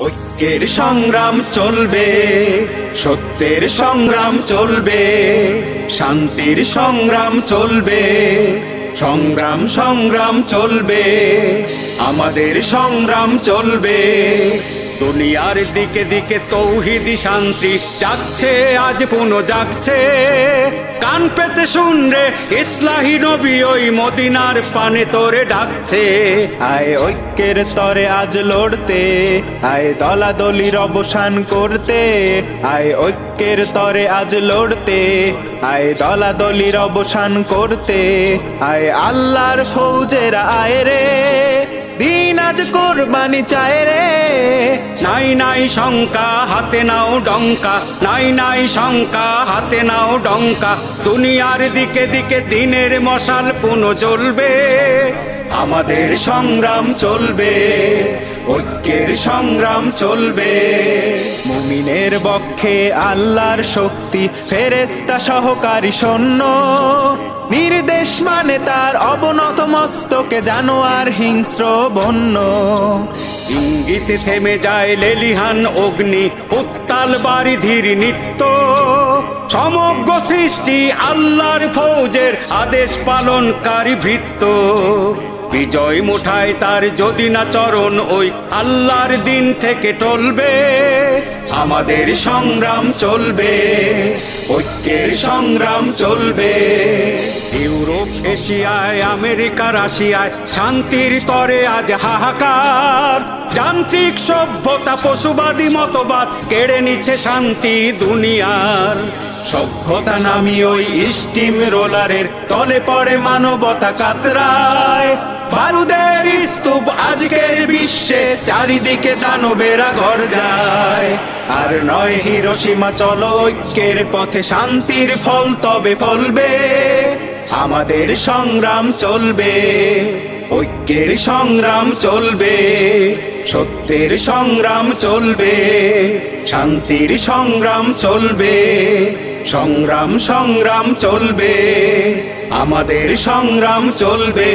ঐক্যের সংগ্রাম চলবে, সত্যের সংগ্রাম চলবে, শান্তির সংগ্রাম চলবে, সংগ্রাম সংগ্রাম চলবে, আমাদের সংগ্রাম চলবে। দুনিয়ার দিকে দিকে তৌহিদি শান্তি জাগছে, আজ পুনঃ জাগছে। কান পেতে শুন রে, ইসলাহি নবী ওই মদিনার পানে তোরে ডাকছে। আয় ঐক্যের তরে আজ লড়তে, আয় দলাদলির অবসান করতে। আয় ঐক্যের তরে আজ লড়তে, আয় দলাদলির অবসান করতে। আয় আল্লাহর ফৌজেরা আয় রে, দিন আজ কোরবানি চায় রে। নাই নাই শঙ্কা, হাতে নাও ডঙ্কা, নাই নাই শঙ্কা, হাতে নাও ডঙ্কা। দুনিয়ার দিকে দিকে দিনের মশাল পুনঃ জ্বলবে, আমাদের সংগ্রাম চলবে, ঐক্যের সংগ্রাম চলবে। মুমিনের বক্ষে আল্লাহর শক্তি, ফেরেশতা সহকারী সৈন্য। নির্দেশ মানে তার অবনত মস্তকে জানোয়ার হিংস্র বন্য। ইঙ্গিতে থেমে যায় লেলিহান অগ্নি, উত্তাল বারিধির নৃত্য। সমগ্র সৃষ্টি আল্লাহর ফৌজের আদেশ পালনকারী ভৃত্য। বিজয় মুঠায় তার যদি না চরণ, ওই আল্লাহর দিন থেকে টলবে, আমাদের সংগ্রাম চলবে, ঐক্যের সংগ্রাম চলবে। ইউরোপ, এশিয়ায়, আমেরিকা, রাশিয়ায় শান্তির তরে আজ হাহাকার। যান্ত্রিক সভ্যতা, পশুবাদী মতবাদ কেড়ে নিচ্ছে শান্তি দুনিয়ার। সভ্যতা নামি ওই স্টিম রোলারের তলে পড়ে মানবতা কাতরায়। বারুদের স্তূপ আজকের বিশ্বে, চারিদিকে দানবেরা ঘর যায়। আর নয় হিরোশিমা, চলো ঐক্যের পথে, শান্তির ফল তবে ফলবে। আমাদের সংগ্রাম চলবে, ঐক্যের সংগ্রাম চলবে, সত্যের সংগ্রাম চলবে, শান্তির সংগ্রাম চলবে, সংগ্রাম সংগ্রাম চলবে, আমাদের সংগ্রাম চলবে।